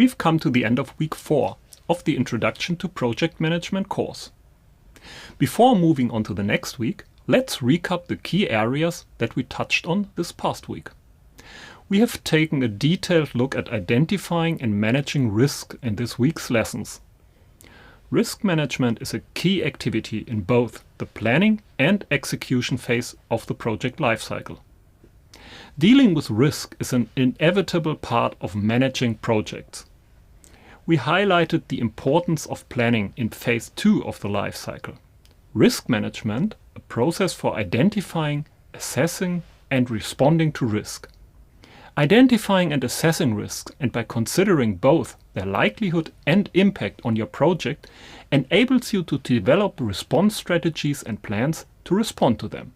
we've come to the end of week 4 of the Introduction to Project Management course. Before moving on to the next week, let's recap the key areas that we touched on this past week. We have taken a detailed look at identifying and managing risk in this week's lessons. Risk management is a key activity in both the planning and execution phase of the project lifecycle. Dealing with risk is an inevitable part of managing projects. We highlighted the importance of planning in phase 2 of the lifecycle. Risk management, a process for identifying, assessing, and responding to risk. Identifying and assessing risks, and by considering both their likelihood and impact on your project, enables you to develop response strategies and plans to respond to them.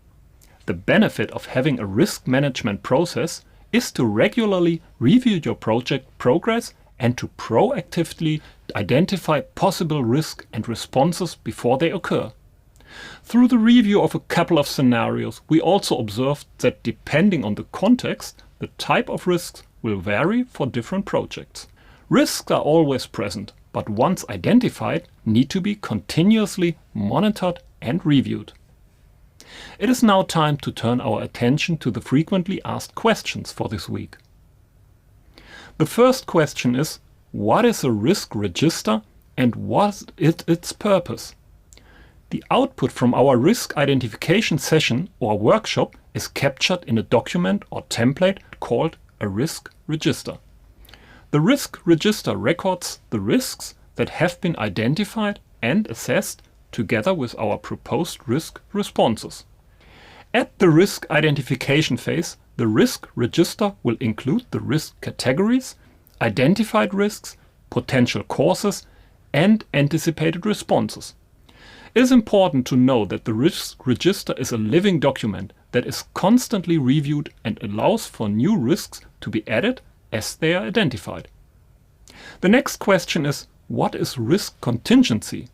The benefit of having a risk management process is to regularly review your project progress and to proactively identify possible risks and responses before they occur. Through the review of a couple of scenarios, we also observed that depending on the context, the type of risks will vary for different projects. Risks are always present, but once identified, need to be continuously monitored and reviewed. It is now time to turn our attention to the frequently asked questions for this week. The first question is, what is a risk register and what is its purpose? The output from our risk identification session or workshop is captured in a document or template called a risk register. The risk register records the risks that have been identified and assessed together with our proposed risk responses. At the risk identification phase, the risk register will include the risk categories, identified risks, potential causes, and anticipated responses. It is important to know that the risk register is a living document that is constantly reviewed and allows for new risks to be added as they are identified. The next question is, what is risk contingency?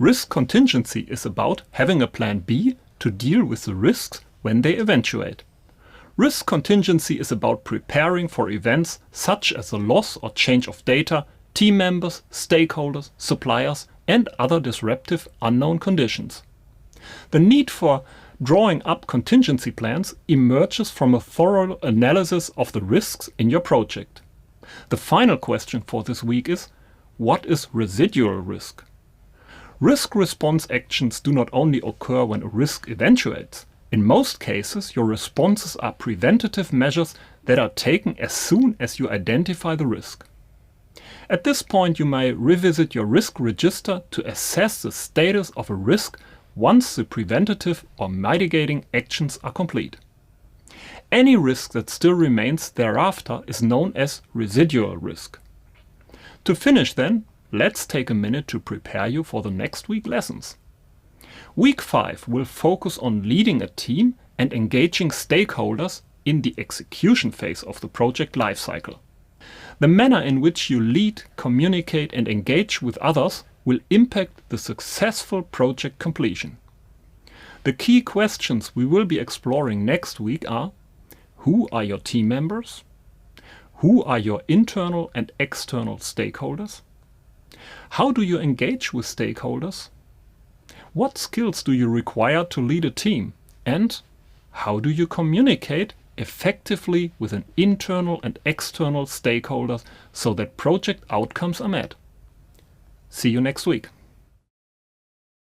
Risk contingency is about having a plan B to deal with the risks when they eventuate. Risk contingency is about preparing for events such as a loss or change of data, team members, stakeholders, suppliers, and other disruptive unknown conditions. The need for drawing up contingency plans emerges from a thorough analysis of the risks in your project. The final question for this week is, what is residual risk? Risk response actions do not only occur when a risk eventuates. In most cases, your responses are preventative measures that are taken as soon as you identify the risk. At this point, you may revisit your risk register to assess the status of a risk once the preventative or mitigating actions are complete. Any risk that still remains thereafter is known as residual risk. To finish then, let's take a minute to prepare you for the next week lessons. Week 5 will focus on leading a team and engaging stakeholders in the execution phase of the project lifecycle. The manner in which you lead, communicate and engage with others will impact the successful project completion. The key questions we will be exploring next week are: who are your team members? Who are your internal and external stakeholders? How do you engage with stakeholders? What skills do you require to lead a team? And how do you communicate effectively with an internal and external stakeholders so that project outcomes are met? See you next week.